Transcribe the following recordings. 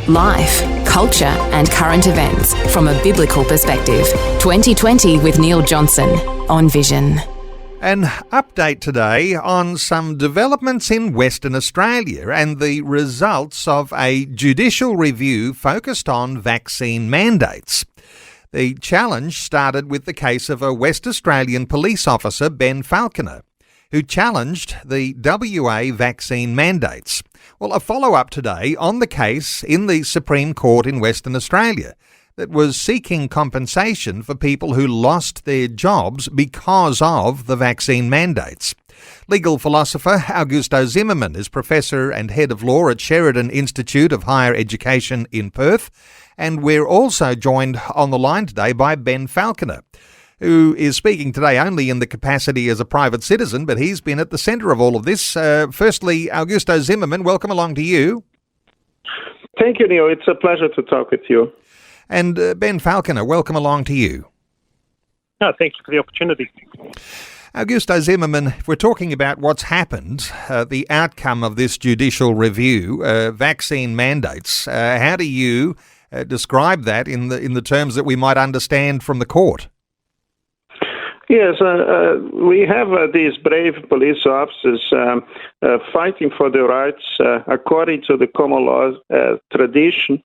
Life, culture and current events from a biblical perspective. 2020 with Neil Johnson on Vision. An update today on some developments in Western Australia and the results of a judicial review focused on vaccine mandates. The challenge started with the case of a West Australian police officer, Ben Falconer, who challenged the WA vaccine mandates. Well, a follow-up today on the case in the Supreme Court in Western Australia that was seeking compensation for people who lost their jobs because of the vaccine mandates. Legal philosopher Augusto Zimmermann is Professor and Head of Law at Sheridan Institute of Higer Education in Perth. And we're also joined on the line today by Ben Falconer, who is speaking today only in the capacity as a private citizen, but he's been at the centre of all of this. Firstly, Augusto Zimmermann, welcome along to you. Thank you, Neil. It's a pleasure to talk with you. And Ben Falconer, welcome along to you. No, thank you for the opportunity. Augusto Zimmermann, if we're talking about what's happened, the outcome of this judicial review, vaccine mandates, how do you describe that in the terms that we might understand from the court? Yes, we have these brave police officers fighting for their rights according to the common law tradition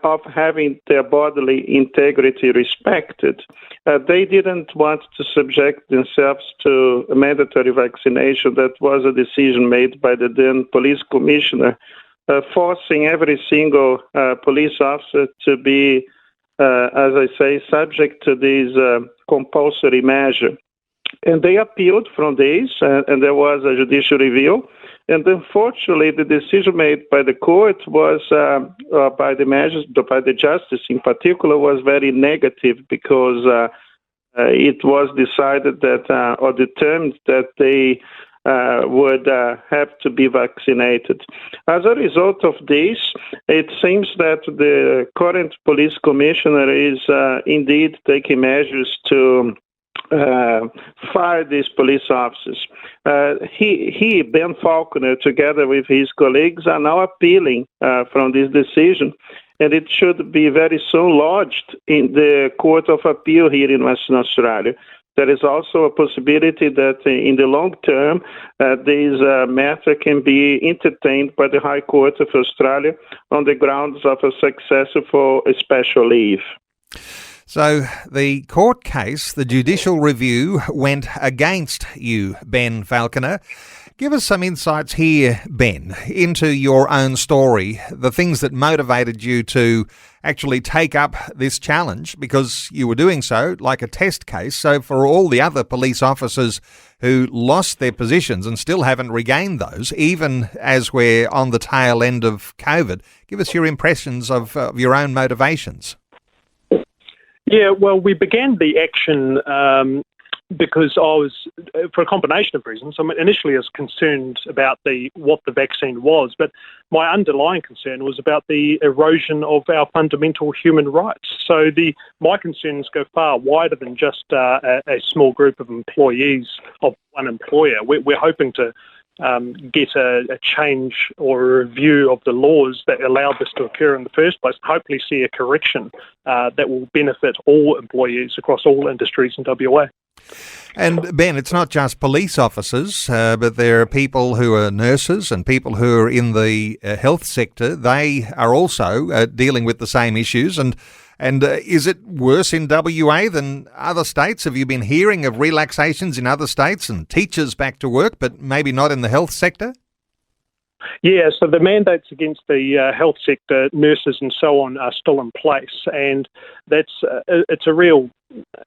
of having their bodily integrity respected. They didn't want to subject themselves to a mandatory vaccination. That was a decision made by the then police commissioner, forcing every single police officer to be, as I say, subject to these compulsory measure. And they appealed from this, and there was a judicial review. And unfortunately, the decision made by the court was, by the justice in particular, was very negative because it was decided that, or determined that they would have to be vaccinated. As a result of this, it seems that the current police commissioner is indeed taking measures to fire these police officers. He, Ben Falconer, together with his colleagues, are now appealing from this decision, and it should be very soon lodged in the Court of Appeal here in Western Australia. There is also a possibility that in the long term, this matter can be entertained by the High Court of Australia on the grounds of a successful special leave. So the court case, the judicial review, went against you, Ben Falconer. Give us some insights here, Ben, into your own story, the things that motivated you to actually take up this challenge, because you were doing so like a test case. So for all the other police officers who lost their positions and still haven't regained those, even as we're on the tail end of COVID, give us your impressions of your own motivations. Yeah, well, we began the action because I was, for a combination of reasons. I mean, initially I was concerned about what the vaccine was, but my underlying concern was about the erosion of our fundamental human rights. So my concerns go far wider than just a small group of employees of one employer. We're hoping to get a change or a review of the laws that allowed this to occur in the first place, hopefully see a correction that will benefit all employees across all industries in WA. And Ben, it's not just police officers, but there are people who are nurses and people who are in the health sector. They are also dealing with the same issues. And is it worse in WA than other states? Have you been hearing of relaxations in other states and teachers back to work, but maybe not in the health sector? Yeah, so the mandates against the health sector, nurses and so on, are still in place, and that's it's a real,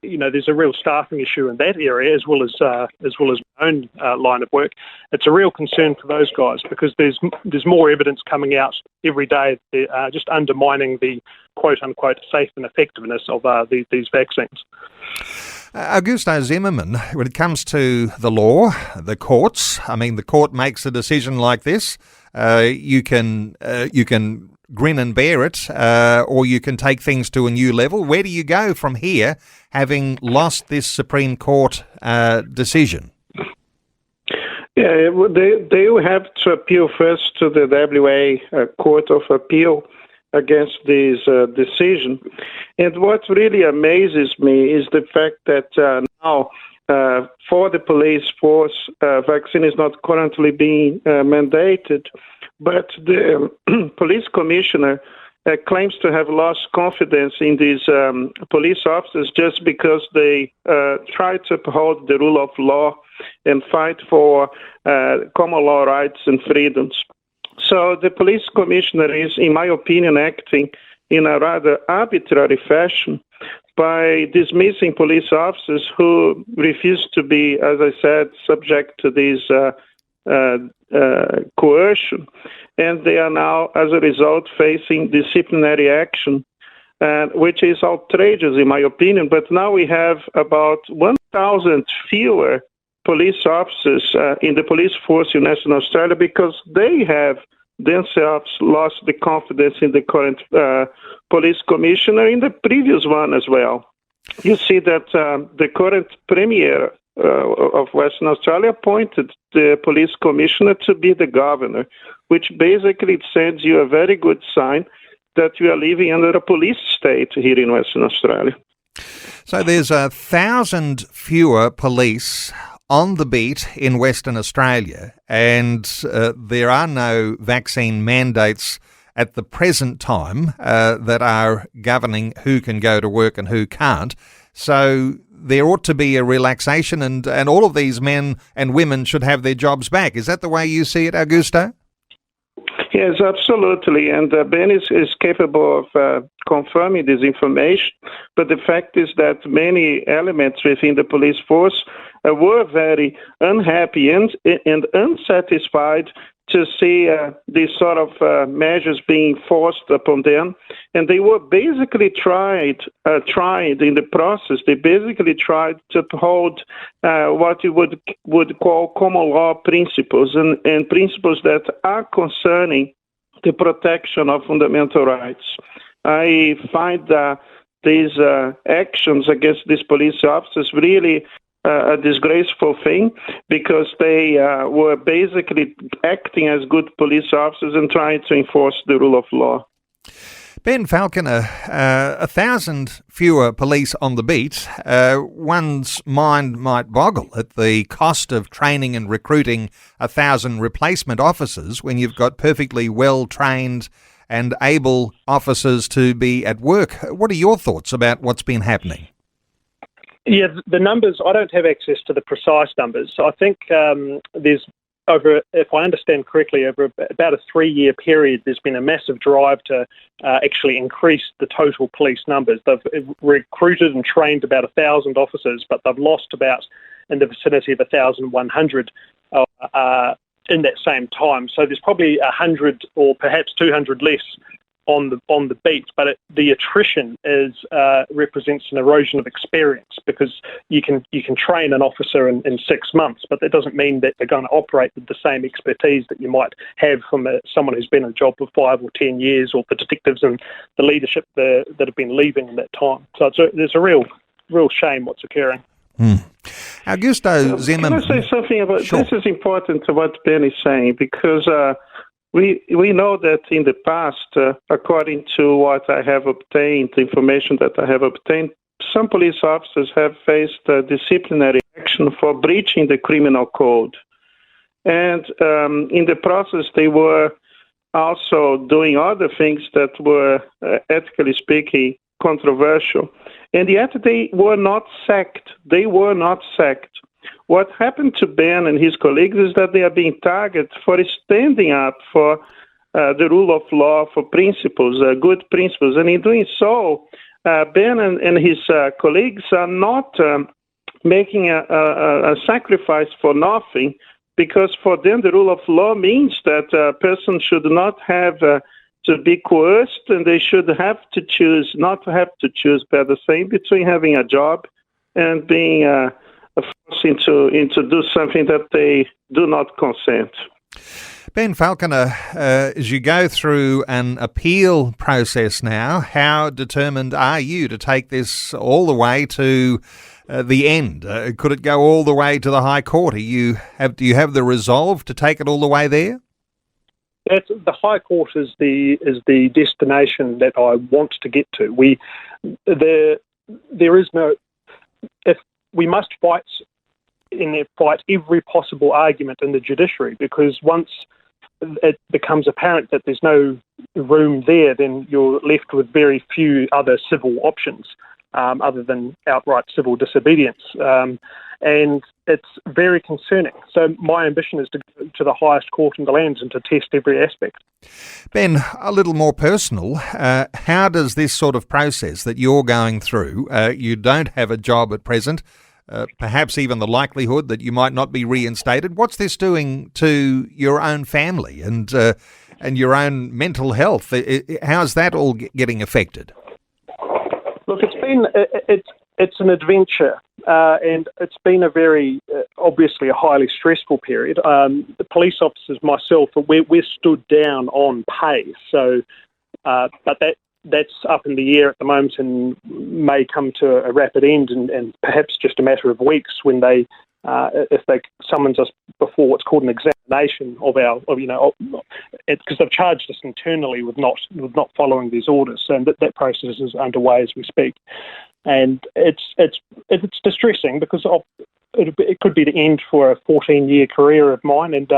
there's a real staffing issue in that area as well as my own line of work. It's a real concern for those guys because there's more evidence coming out every day just undermining the quote unquote safe and effectiveness of these vaccines. Augusto Zimmermann, when it comes to the law, the courts, I mean, the court makes a decision like this. You can grin and bear it, or you can take things to a new level. Where do you go from here, having lost this Supreme Court decision? Yeah, they will have to appeal first to the WA Court of Appeal. against this decision. And what really amazes me is the fact that now for the police force, vaccine is not currently being mandated, but the police commissioner claims to have lost confidence in these police officers just because they try to uphold the rule of law and fight for common law rights and freedoms. So the police commissioner is, in my opinion, acting in a rather arbitrary fashion by dismissing police officers who refuse to be, as I said, subject to this coercion. And they are now, as a result, facing disciplinary action, which is outrageous, in my opinion. But now we have about 1,000 fewer police officers in the police force in Western Australia because they have themselves lost the confidence in the current police commissioner, in the previous one as well. You see that the current premier of Western Australia appointed the police commissioner to be the governor, which basically sends you a very good sign that we are living under a police state here in Western Australia. So there's 1,000 fewer police on the beat in Western Australia, and there are no vaccine mandates at the present time that are governing who can go to work and who can't. So there ought to be a relaxation, and all of these men and women should have their jobs back. Is that the way you see it, Augusto? Yes, absolutely. And Ben is capable of confirming this information. But the fact is that many elements within the police force were very unhappy and unsatisfied to see these sort of measures being forced upon them. And they were basically tried in the process. They basically tried to uphold what you would call common law principles and principles that are concerning the protection of fundamental rights. I find these actions against these police officers really a disgraceful thing because they were basically acting as good police officers and trying to enforce the rule of law. Ben Falconer, 1,000 fewer police on the beat. One's mind might boggle at the cost of training and recruiting 1,000 replacement officers when you've got perfectly well-trained and able officers to be at work. What are your thoughts about what's been happening? Yeah, the numbers, I don't have access to the precise numbers. So I think there's if I understand correctly, over about a 3-year period, there's been a massive drive to actually increase the total police numbers. They've recruited and trained about 1,000 officers, but they've lost about in the vicinity of 1,100 in that same time. So there's probably 100 or perhaps 200 less on the beat, but the attrition represents an erosion of experience because you can train an officer in 6 months, but that doesn't mean that they're going to operate with the same expertise that you might have from someone who's been in a job for 5 or 10 years, or the detectives and the leadership that have been leaving in that time. So there's a real shame what's occurring. Augusto Zimmermann. Can I say something about Sure. This is important to what Ben is saying because we know that in the past, according to what I have obtained, the information that I have obtained, some police officers have faced disciplinary action for breaching the criminal code. And in the process, they were also doing other things that were, ethically speaking, controversial. And yet they were not sacked. What happened to Ben and his colleagues is that they are being targeted for standing up for the rule of law, for principles, good principles. And in doing so, Ben and his colleagues are not making a sacrifice for nothing, because for them the rule of law means that a person should not have to be coerced, and they should have to choose, not have to choose, better saying, between having a job and being forced into do something that they do not consent. Ben Falconer, as you go through an appeal process now, how determined are you to take this all the way to the end? Could it go all the way to the High Court? Do you have the resolve to take it all the way there? the High Court is the destination that I want to get to. There is no, if we must fight every possible argument in the judiciary, because once it becomes apparent that there's no room there, then you're left with very few other civil options other than outright civil disobedience. And it's very concerning. So my ambition is to go to the highest court in the land and to test every aspect. Ben, a little more personal, how does this sort of process that you're going through, you don't have a job at present, perhaps even the likelihood that you might not be reinstated, what's this doing to your own family and your own mental health? How's that all getting affected? Look, it's an adventure, and it's been a very, obviously a highly stressful period. The police officers, myself, we're stood down on pay, so, but that's up in the air at the moment and may come to a rapid end, and perhaps just a matter of weeks when they, if they summons us before what's called an examination because they've charged us internally with not following these orders, and that process is underway as we speak. And it's distressing because it could be the end for a 14-year career of mine, and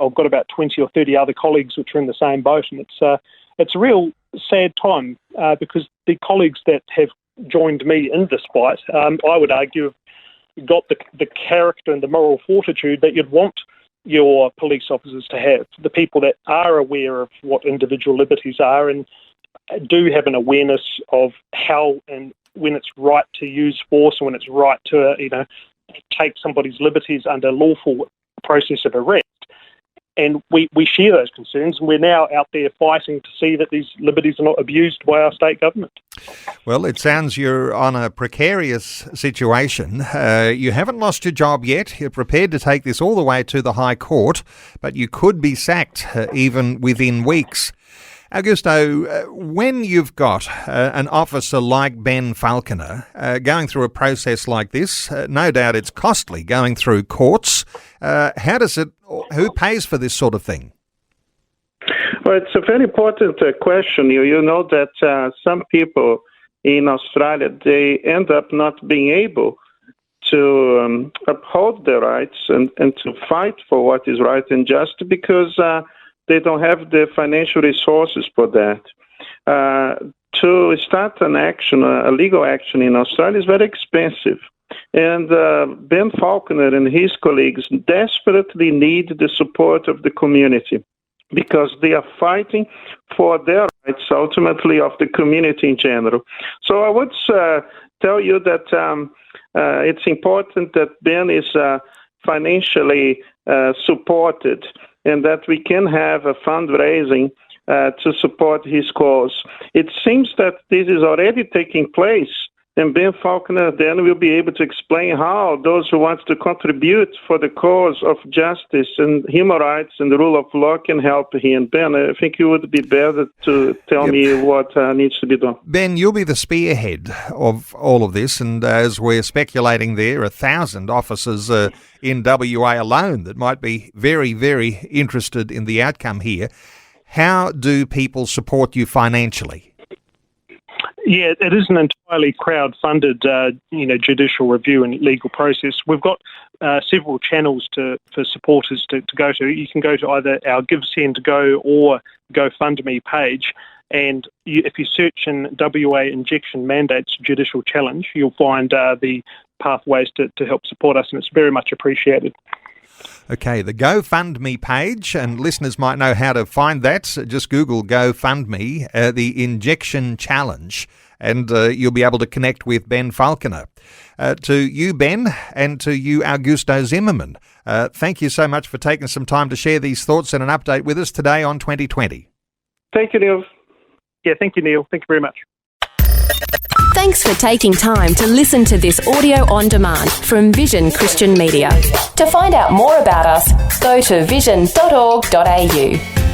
I've got about 20 or 30 other colleagues which are in the same boat, and it's a real sad time because the colleagues that have joined me in this fight, I would argue, have got the character and the moral fortitude that you'd want your police officers to have, the people that are aware of what individual liberties are and do have an awareness of how and when it's right to use force and when it's right to take somebody's liberties under lawful process of arrest. And we share those concerns, and we're now out there fighting to see that these liberties are not abused by our state government. Well, it sounds you're on a precarious situation. You haven't lost your job yet. You're prepared to take this all the way to the High Court, but you could be sacked even within weeks. Augusto, when you've got an officer like Ben Falconer going through a process like this, no doubt it's costly going through courts. Who pays for this sort of thing? Well, it's a very important question. You know that some people in Australia, they end up not being able to uphold their rights and to fight for what is right and just because they don't have the financial resources for that. To start an action, a legal action in Australia is very expensive. And Ben Falconer and his colleagues desperately need the support of the community because they are fighting for their rights, ultimately, of the community in general. So I would tell you that it's important that Ben is financially supported and that we can have a fundraising to support his cause. It seems that this is already taking place, and Ben Falconer then will be able to explain how those who want to contribute for the cause of justice and human rights and the rule of law can help him. Ben, I think you would be better to tell me what needs to be done. Ben, you'll be the spearhead of all of this, and as we're speculating there, 1,000 officers in WA alone that might be very, very interested in the outcome here. How do people support you financially? Yeah, it is an entirely crowd-funded, judicial review and legal process. We've got several channels for supporters to go to. You can go to either our GiveSendGo or GoFundMe page, and if you search in WA Injection Mandates Judicial Challenge, you'll find the pathways to help support us, and it's very much appreciated. Okay, the GoFundMe page, and listeners might know how to find that. Just Google GoFundMe, the Injection Challenge, and you'll be able to connect with Ben Falconer. To you, Ben, and to you, Augusto Zimmermann, thank you so much for taking some time to share these thoughts and an update with us today on 2020. Thank you, Neil. Yeah, thank you, Neil. Thank you very much. Thanks for taking time to listen to this audio on demand from Vision Christian Media. To find out more about us, go to vision.org.au.